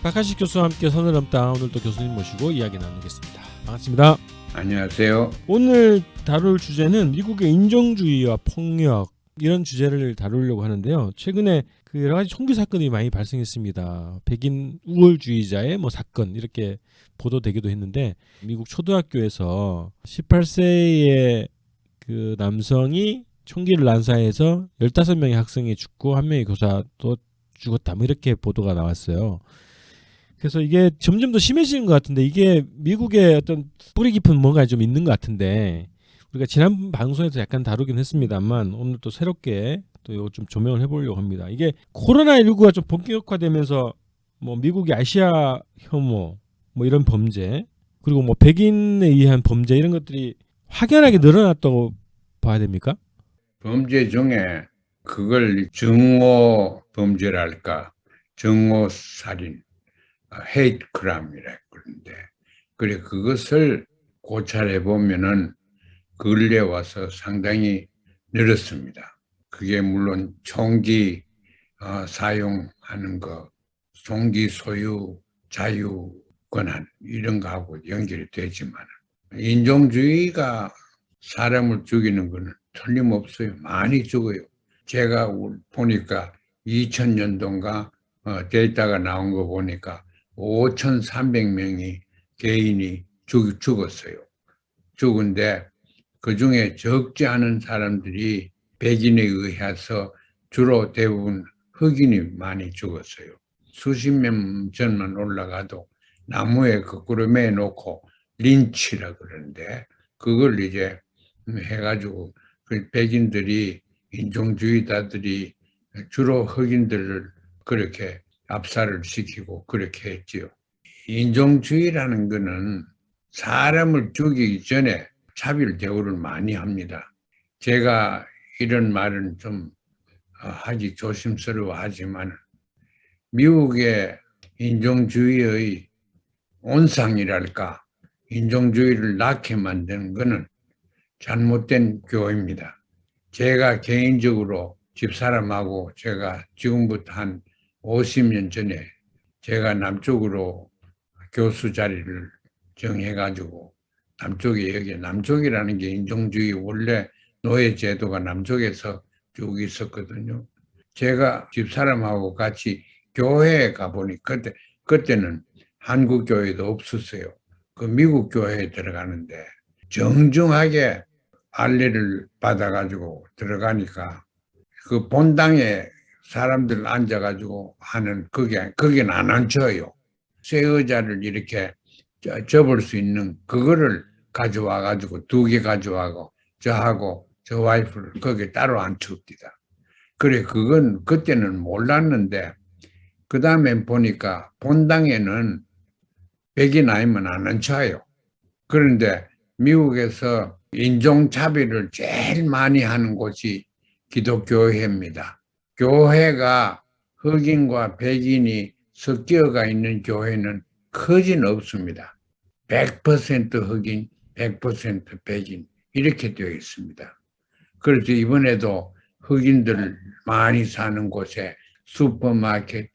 박하식 교수와 함께 선을 넘다 오늘도 교수님 모시고 이야기 나누겠습니다. 반갑습니다. 안녕하세요. 오늘 다룰 주제는 미국의 인종주의와 폭력 이런 주제를 다루려고 하는데요. 최근에 그 여러 가지 총기 사건이 많이 발생했습니다. 백인 우월주의자의 사건 이렇게 보도되기도 했는데 미국 초등학교에서 18세의 그 남성이 총기를 난사해서 15명의 학생이 죽고 1명의 교사도 죽었다. 이렇게 보도가 나왔어요. 그래서 이게 점점 더 심해지는 것 같은데 이게 미국의 어떤 뿌리 깊은 뭔가 좀 있는 것 같은데 우리가 지난 방송에서 약간 다루긴 했습니다만 오늘 또 새롭게 또 이거 좀 조명을 해보려고 합니다. 이게 코로나19가 좀 본격화되면서 미국의 아시아 혐오 이런 범죄 그리고 백인에 의한 범죄 이런 것들이 확연하게 늘어났다고 봐야 됩니까? 범죄 중에 그걸 증오 범죄랄까, 증오 살인, 헤이트 크라임이라 그러는데, 그래 그것을 고찰해 보면은 근래 와서 상당히 늘었습니다. 그게 물론 총기 사용하는 거, 총기 소유 자유 권한 이런 거하고 연결이 되지만 인종주의가 사람을 죽이는 거는 틀림없어요. 많이 죽어요. 제가 보니까 2000년도인가 데이터가 나온 거 보니까 5,300명이 개인이 죽었어요. 죽은데 그중에 적지 않은 사람들이 백인에 의해서 주로 대부분 흑인이 많이 죽었어요. 수십 년 전만 올라가도 나무에 거꾸로 매놓고 린치라 그러는데 그걸 이제 해가지고 그 백인들이 인종주의자들이 주로 흑인들을 그렇게 압살을 시키고 그렇게 했지요. 인종주의라는 거는 사람을 죽이기 전에 차별 대우를 많이 합니다. 제가 이런 말은 좀 하기 조심스러워하지만 미국의 인종주의의 온상이랄까 인종주의를 낳게 만드는 것은 잘못된 교회입니다. 제가 개인적으로 집사람하고 제가 지금부터 한 50년 전에 제가 남쪽으로 교수 자리를 정해가지고 남쪽에 여기 남쪽이라는 게 인종주의 원래 노예 제도가 남쪽에서 쭉 있었거든요. 제가 집사람하고 같이 교회에 가보니 그때는 한국 교회도 없었어요. 그 미국 교회에 들어가는데 정중하게 안내를 받아가지고 들어가니까 그 본당에 사람들 앉아가지고 하는 거긴 안 앉혀요. 쇠 의자를 이렇게 접을 수 있는 그거를 가져와가지고 2개 가져와고 저하고 저 와이프를 거기 따로 앉힙니다. 그래 그건 그때는 몰랐는데 그 다음에 보니까 본당에는 백인 아니면 안 앉혀요. 그런데 미국에서 인종차별을 제일 많이 하는 곳이 기독교회입니다. 교회가 흑인과 백인이 섞여가 있는 교회는 거진 없습니다. 100% 흑인, 100% 백인 이렇게 되어 있습니다. 그래서 이번에도 흑인들 많이 사는 곳에 슈퍼마켓,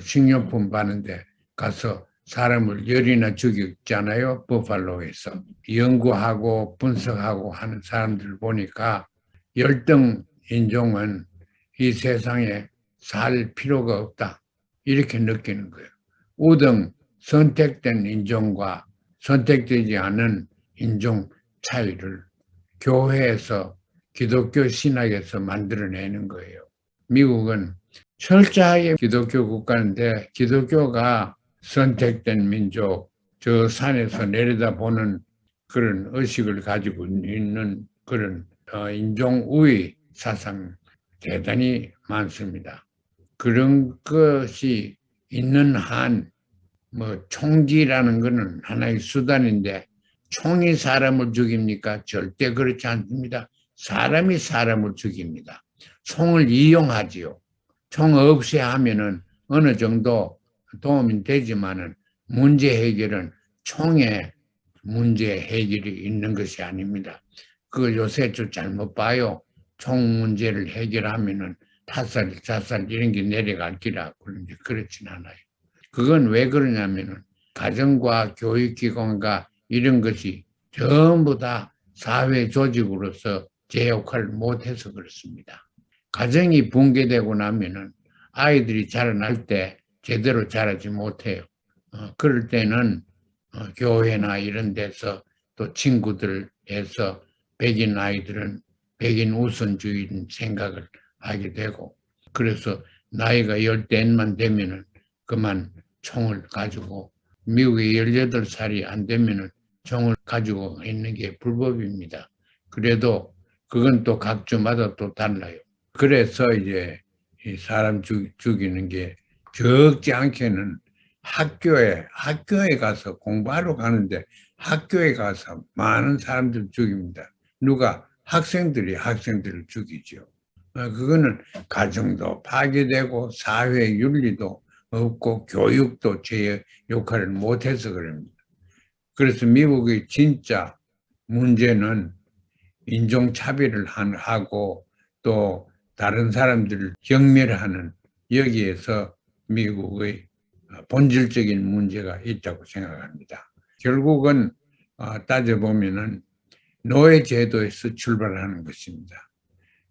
식료품 파는데 가서 사람을 열이나 죽였잖아요. 버팔로에서. 연구하고 분석하고 하는 사람들 보니까 열등 인종은 이 세상에 살 필요가 없다. 이렇게 느끼는 거예요. 우등 선택된 인종과 선택되지 않은 인종 차이를 교회에서 기독교 신학에서 만들어내는 거예요. 미국은 철저하게 기독교 국가인데 기독교가 선택된 민족, 저 산에서 내려다보는 그런 의식을 가지고 있는 그런 인종우위 사상 대단히 많습니다. 그런 것이 있는 한 총기라는 것은 하나의 수단인데 총이 사람을 죽입니까? 절대 그렇지 않습니다. 사람이 사람을 죽입니다. 총을 이용하지요. 총 없이 하면은 어느 정도 도움이 되지만은 문제 해결은 총에 문제 해결이 있는 것이 아닙니다. 그 요새 좀 잘못 봐요. 총 문제를 해결하면은 타살, 자살 이런 게 내려갈 기라 그런데 그렇진 않아요. 그건 왜 그러냐면은 가정과 교육기관과 이런 것이 전부 다 사회 조직으로서 제 역할을 못해서 그렇습니다. 가정이 붕괴되고 나면은 아이들이 자라날 때 제대로 자라지 못해요. 그럴 때는 교회나 이런 데서 또 친구들에서 백인 아이들은 백인 우선주의 생각을 하게 되고, 그래서 나이가 열대만 되면은 그만 총을 가지고, 미국에 18살이 안 되면은 총을 가지고 있는 게 불법입니다. 그래도 그건 또 각 주마다 또 달라요. 그래서 이제 이 사람 죽이는 게 적지 않게는 학교에 가서 공부하러 가는데 학교에 가서 많은 사람들 죽입니다. 누가? 학생들이 학생들을 죽이죠. 그거는 가정도 파괴되고 사회 윤리도 없고 교육도 제 역할을 못해서 그럽니다. 그래서 미국의 진짜 문제는 인종차별을 하고 또 다른 사람들을 경멸하는, 여기에서 미국의 본질적인 문제가 있다고 생각합니다. 결국은 따져보면은 노예제도에서 출발하는 것입니다.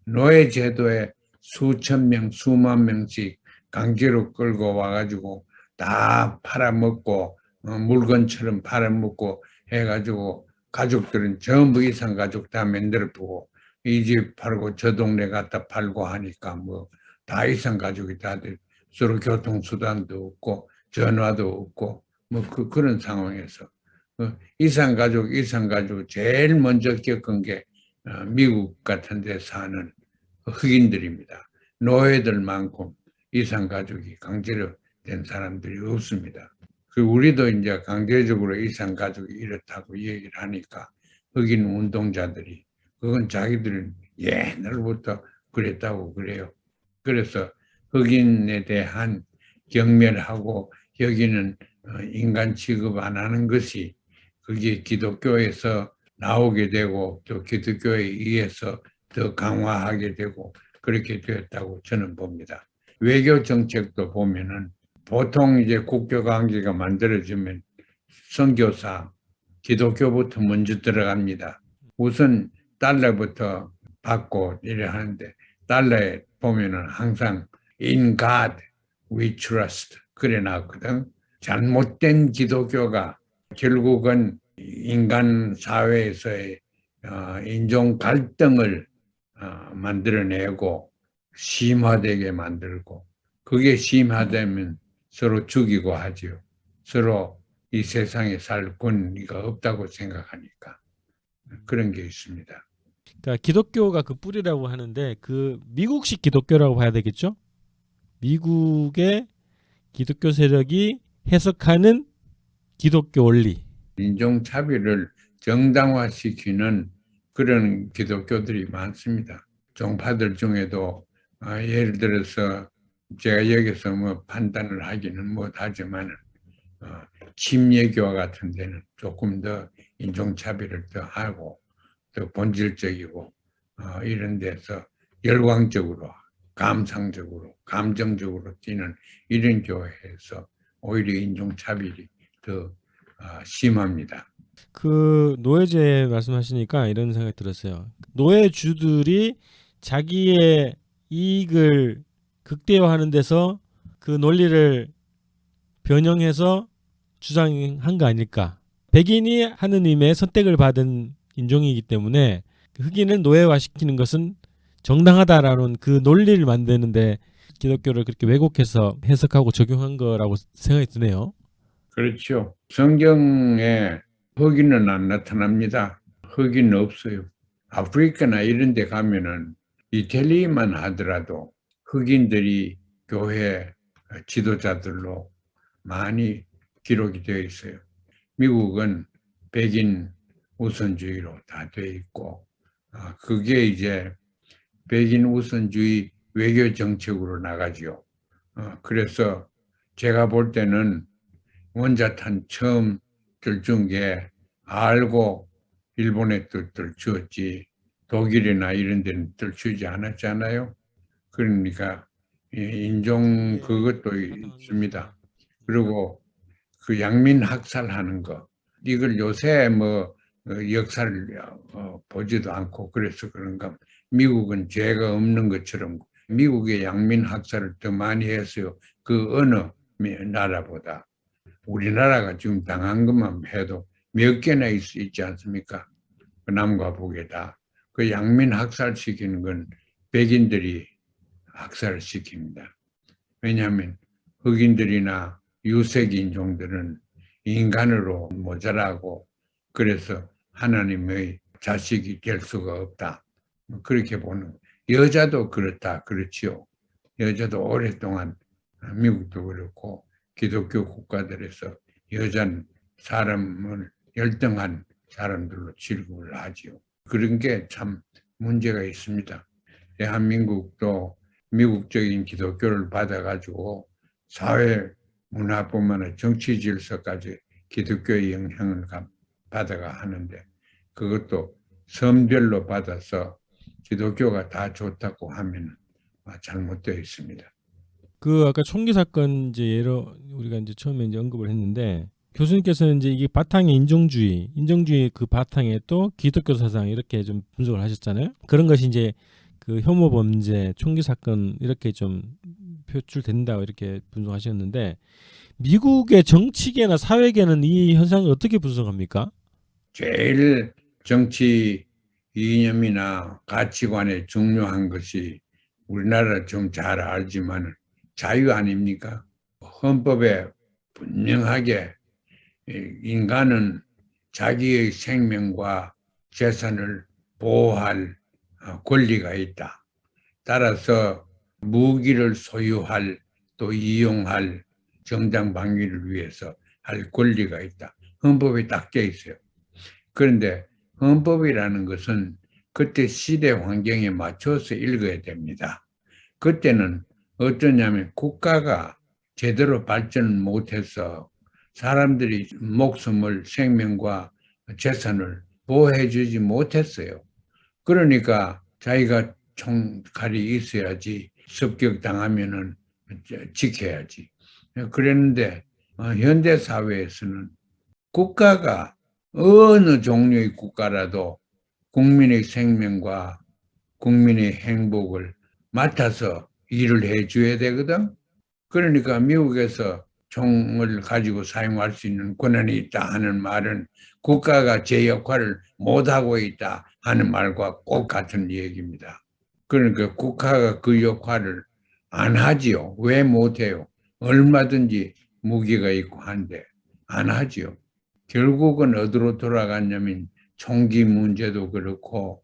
노예제도에 수천 명, 수만 명씩 강제로 끌고 와가지고 다 팔아먹고 물건처럼 팔아먹고 해가지고 가족들은 전부 이산가족 다 만들어보고 이 집 팔고 저 동네 갖다 팔고 하니까 뭐 다 이산가족이 다들 서로 교통수단도 없고 전화도 없고 뭐 그런 상황에서 이산가족 제일 먼저 겪은 게 미국 같은 데 사는 흑인들입니다. 노예들만큼 이산가족이 강제로 된 사람들이 없습니다. 우리도 이제 강제적으로 이산가족이 이렇다고 얘기를 하니까 흑인 운동자들이 그건 자기들은 옛날부터 그랬다고 그래요. 그래서 흑인에 대한 경멸하고 여기는 인간 취급 안 하는 것이 그게 기독교에서 나오게 되고 또 기독교에 의해서 더 강화하게 되고 그렇게 되었다고 저는 봅니다. 외교 정책도 보면은 보통 이제 국교 관계가 만들어지면 선교사, 기독교부터 먼저 들어갑니다. 우선 달러부터 받고 이래 하는데 달러에 보면은 항상 In God we trust 그래 나왔거든. 잘못된 기독교가 결국은 인간 사회에서의 인종 갈등을 만들어내고 심화되게 만들고, 그게 심화되면 서로 죽이고 하지요. 서로 이 세상에 살 권리가 없다고 생각하니까 그런 게 있습니다. 그러니까 기독교가 그 뿌리라고 하는데 그 미국식 기독교라고 봐야 되겠죠? 미국의 기독교 세력이 해석하는 기독교 원리. 인종차별을 정당화시키는 그런 기독교들이 많습니다. 종파들 중에도 예를 들어서 제가 여기서 뭐 판단을 하기는 못하지만 침례교와 같은 데는 조금 더 인종차별을 더 하고 더 본질적이고 이런 데서 열광적으로 감상적으로 감정적으로 뛰는 이런 교회에서 오히려 인종차별이 더 심합니다. 그 노예제 말씀하시니까 이런 생각이 들었어요. 노예주들이 자기의 이익을 극대화하는 데서 그 논리를 변형해서 주장한 거 아닐까. 백인이 하느님의 선택을 받은 인종이기 때문에 흑인을 노예화시키는 것은 정당하다라는 그 논리를 만드는데 기독교를 그렇게 왜곡해서 해석하고 적용한 거라고 생각이 드네요. 그렇죠. 성경에 흑인은 안 나타납니다. 흑인은 없어요. 아프리카나 이런 데 가면은 이태리만 하더라도 흑인들이 교회 지도자들로 많이 기록이 되어 있어요. 미국은 백인 우선주의로 다 되어 있고 그게 이제 백인 우선주의 외교 정책으로 나가죠. 그래서 제가 볼 때는 원자탄 처음 들준 게 알고 일본에 들추었지 독일이나 이런 데는 들추지 않았잖아요. 그러니까 인종 그것도 있습니다. 그리고 그 양민 학살하는 거, 이걸 요새 뭐 역사를 보지도 않고 그래서 그런가. 미국은 죄가 없는 것처럼 미국의 양민 학살을 더 많이 했어요. 그 어느 나라보다. 우리나라가 지금 당한 것만 해도 몇 개나 있지 않습니까? 그 남과 북에 다. 그 양민 학살시키는 건 백인들이 학살을 시킵니다. 왜냐하면 흑인들이나 유색 인종들은 인간으로 모자라고 그래서 하나님의 자식이 될 수가 없다. 그렇게 보는. 여자도 그렇다. 그렇지요. 여자도 오랫동안 미국도 그렇고 기독교 국가들에서 여자는 사람을 열등한 사람들로 취급을 하지요. 그런 게 참 문제가 있습니다. 대한민국도 미국적인 기독교를 받아가지고 사회 문화뿐만 아니라 정치 질서까지 기독교의 영향을 받아가 하는데 그것도 성별로 받아서 기독교가 다 좋다고 하면 잘못되어 있습니다. 그 아까 총기 사건 이제 예로 우리가 이제 처음에 이제 언급을 했는데 교수님께서는 이제 이게 바탕에 인종주의 그 바탕에 또 기독교 사상 이렇게 좀 분석을 하셨잖아요. 그런 것이 이제 그 혐오 범죄, 총기 사건 이렇게 좀 표출된다고 이렇게 분석하셨는데 미국의 정치계나 사회계는 이 현상을 어떻게 분석합니까? 제일 정치 이념이나 가치관에 중요한 것이 우리나라 좀 잘 알지만 자유 아닙니까? 헌법에 분명하게 인간은 자기의 생명과 재산을 보호할 권리가 있다. 따라서 무기를 소유할 또 이용할 정당 방위를 위해서 할 권리가 있다. 헌법에 딱 써 있어요. 그런데 헌법이라는 것은 그때 시대 환경에 맞춰서 읽어야 됩니다. 그때는 어떠냐면 국가가 제대로 발전을 못해서 사람들이 목숨을 생명과 재산을 보호해주지 못했어요. 그러니까 자기가 총칼이 있어야지 습격당하면은 지켜야지. 그랬는데 현대 사회에서는 국가가 어느 종류의 국가라도 국민의 생명과 국민의 행복을 맡아서 일을 해줘야 되거든. 그러니까 미국에서 총을 가지고 사용할 수 있는 권한이 있다 하는 말은 국가가 제 역할을 못하고 있다 하는 말과 꼭 같은 얘기입니다. 그러니까 국가가 그 역할을 안 하지요. 왜 못해요? 얼마든지 무기가 있고 한데 안 하지요. 결국은 어디로 돌아갔냐면 총기 문제도 그렇고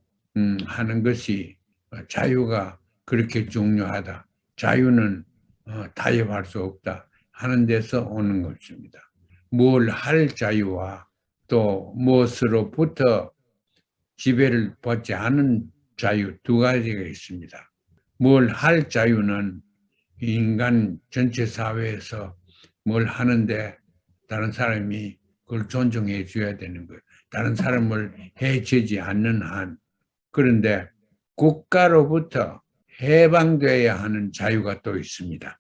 하는 것이 자유가 그렇게 중요하다. 자유는 타협할 수 없다 하는 데서 오는 것입니다. 뭘 할 자유와 또 무엇으로부터 지배를 받지 않은 자유 두 가지가 있습니다. 뭘 할 자유는 인간 전체 사회에서 뭘 하는데 다른 사람이 그걸 존중해 줘야 되는 거예요. 다른 사람을 해치지 않는 한. 그런데 국가로부터 해방되어야 하는 자유가 또 있습니다.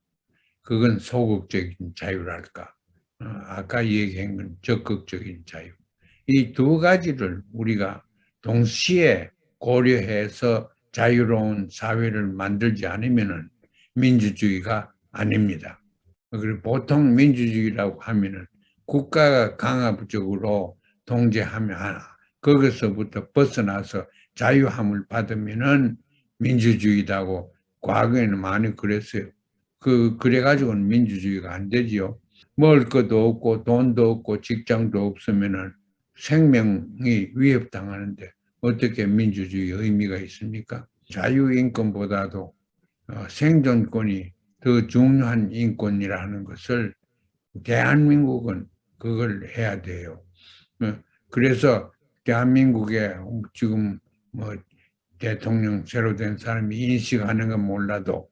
그건 소극적인 자유랄까. 아까 얘기한 건 적극적인 자유. 이 두 가지를 우리가 동시에 고려해서 자유로운 사회를 만들지 않으면 민주주의가 아닙니다. 그리고 보통 민주주의라고 하면은 국가가 강압적으로 통제하면 거기서부터 벗어나서 자유함을 받으면은 민주주의다고 과거에는 많이 그랬어요. 그래가지고는 민주주의가 안 되지요. 먹을 것도 없고 돈도 없고 직장도 없으면은 생명이 위협당하는데 어떻게 민주주의 의미가 있습니까? 자유인권보다도 생존권이 더 중요한 인권이라는 것을 대한민국은 그걸 해야 돼요. 그래서 대한민국에 지금 뭐 대통령 새로 된 사람이 인식하는 건 몰라도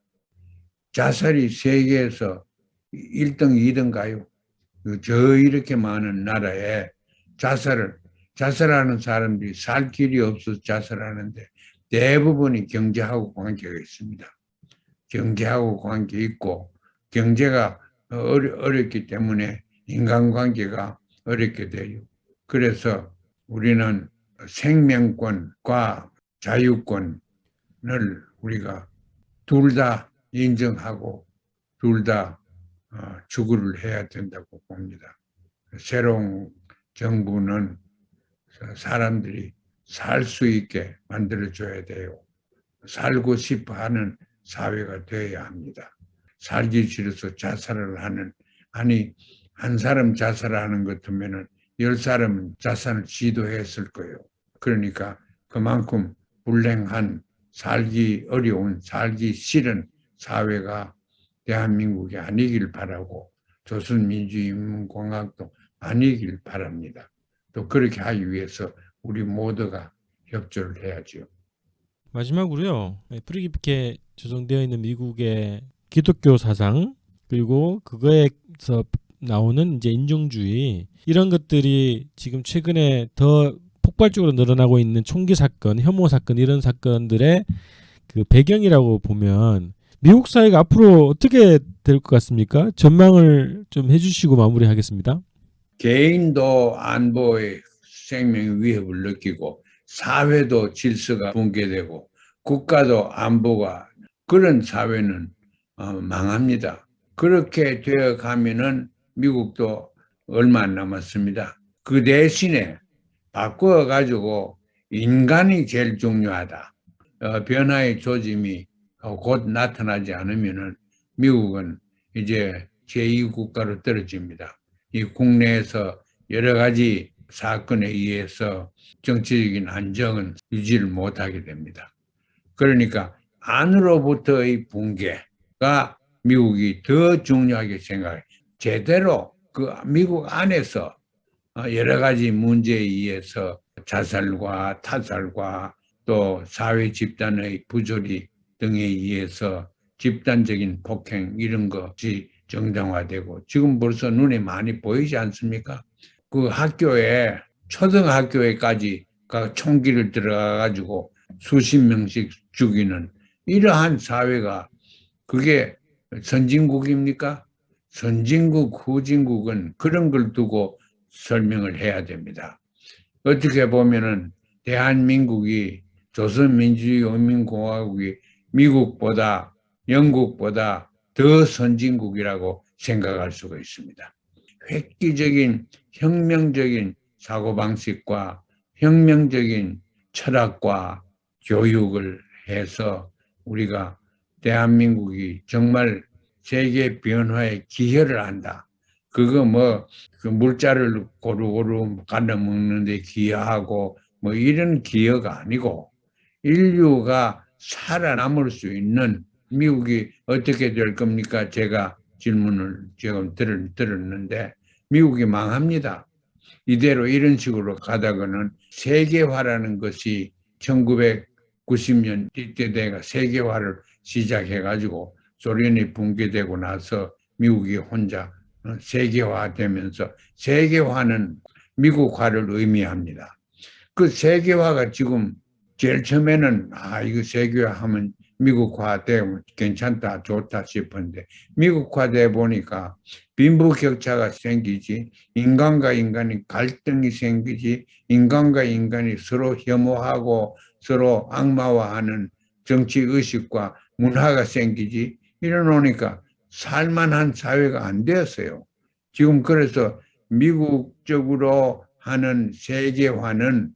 자살이 세계에서 1등, 2등 가요. 저 이렇게 많은 나라에 자살하는 사람들이 살 길이 없어서 자살하는데 대부분이 경제하고 관계가 있습니다. 경제하고 관계 있고 경제가 어렵기 때문에 인간관계가 어렵게 돼요. 그래서 우리는 생명권과 자유권을 우리가 둘 다 인정하고 둘 다 추구를 해야 된다고 봅니다. 새로운 정부는 사람들이 살 수 있게 만들어줘야 돼요. 살고 싶어 하는 사회가 되어야 합니다. 살기 싫어서 자살을 하는, 아니, 한 사람 자살하는 것 같으면 10사람은 자살을 시도했을 거예요. 그러니까 그만큼 불행한, 살기 어려운, 살기 싫은 사회가 대한민국이 아니길 바라고 조선민주인민공화국도 아니길 바랍니다. 또 그렇게 하기 위해서 우리 모두가 협조를 해야죠. 마지막으로요. 뿌리 깊게 조성되어 있는 미국의 기독교 사상 그리고 그거에서 나오는 이제 인종주의 이런 것들이 지금 최근에 더 폭발적으로 늘어나고 있는 총기 사건, 혐오 사건 이런 사건들의 그 배경이라고 보면 미국 사회가 앞으로 어떻게 될 것 같습니까? 전망을 좀 해주시고 마무리하겠습니다. 개인도 안보의 생명 위협을 느끼고 사회도 질서가 붕괴되고 국가도 안보가 그런 사회는 망합니다. 그렇게 되어 가면은 미국도 얼마 안 남았습니다. 그 대신에 바꾸어 가지고 인간이 제일 중요하다. 변화의 조짐이 곧 나타나지 않으면은 미국은 이제 제2국가로 떨어집니다. 이 국내에서 여러 가지 사건에 의해서 정치적인 안정은 유지를 못하게 됩니다. 그러니까 안으로부터의 붕괴가 미국이 더 중요하게 생각해요. 제대로 그 미국 안에서 여러 가지 문제에 의해서 자살과 타살과 또 사회 집단의 부조리 등에 의해서 집단적인 폭행 이런 것이 정당화되고 지금 벌써 눈에 많이 보이지 않습니까? 그 학교에 초등학교에까지 총기를 들어가 가지고 수십 명씩 죽이는 이러한 사회가 그게 선진국입니까? 선진국, 후진국은 그런 걸 두고 설명을 해야 됩니다. 어떻게 보면은 대한민국이 조선민주주의인민공화국이 미국보다 영국보다 더 선진국이라고 생각할 수가 있습니다. 획기적인 혁명적인 사고방식과 혁명적인 철학과 교육을 해서 우리가 대한민국이 정말 세계 변화에 기여를 한다. 그거 그 물자를 고루고루 갈아 먹는데 기여하고 이런 기여가 아니고 인류가 살아남을 수 있는 미국이 어떻게 될 겁니까? 제가 질문을 지금 들었는데 미국이 망합니다. 이대로 이런 식으로 가다가는 세계화라는 것이 1990년 이때 내가 세계화를 시작해가지고 소련이 붕괴되고 나서 미국이 혼자 세계화되면서 세계화는 미국화를 의미합니다. 그 세계화가 지금 제일 처음에는 이거 세계화하면 미국화되면 괜찮다 좋다 싶은데 미국화돼 보니까 빈부격차가 생기지 인간과 인간이 갈등이 생기지 인간과 인간이 서로 혐오하고 서로 악마화하는 정치의식과 문화가 생기지 이러니까 살만한 사회가 안 되었어요. 지금 그래서 미국적으로 하는 세계화는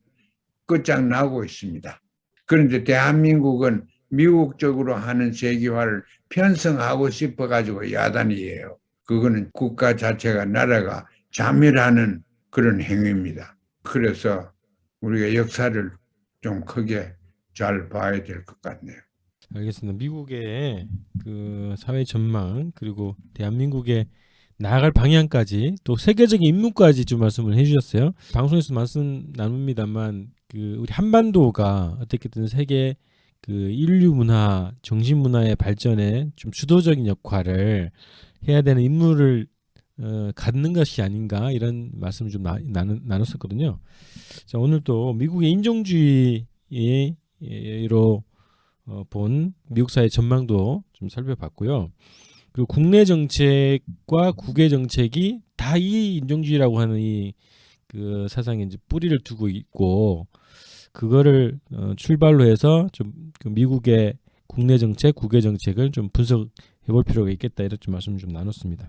끝장나고 있습니다. 그런데 대한민국은 미국적으로 하는 세계화를 편성하고 싶어가지고 야단이에요. 그거는 국가 자체가 나라가 자멸하는 그런 행위입니다. 그래서 우리가 역사를 좀 크게 잘 봐야 될 것 같네요. 알겠습니다. 미국의 그 사회 전망 그리고 대한민국의 나아갈 방향까지 또 세계적인 인물까지 좀 말씀을 해주셨어요. 방송에서 말씀 나눕니다만 그 우리 한반도가 어떻게든 세계 그 인류 문화, 정신 문화의 발전에 좀 주도적인 역할을 해야 되는 임무를 갖는 것이 아닌가 이런 말씀을 좀 나눴었거든요. 자, 오늘 또 미국의 인종주의로 본 미국 사회 전망도 좀 살펴봤고요. 그리고 국내 정책과 국외 정책이 다 이 인종주의라고 하는 이 그 사상에 이제 뿌리를 두고 있고 그거를 출발로 해서 좀 그 미국의 국내 정책, 국외 정책을 좀 분석해 볼 필요가 있겠다 이렇게 좀 말씀을 좀 나눴습니다.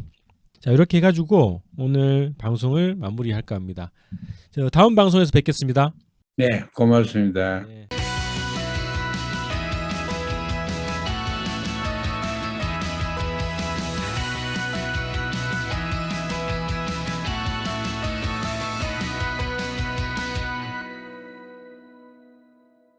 자, 이렇게 해가지고 오늘 방송을 마무리할까 합니다. 자, 다음 방송에서 뵙겠습니다. 네, 고맙습니다. 네.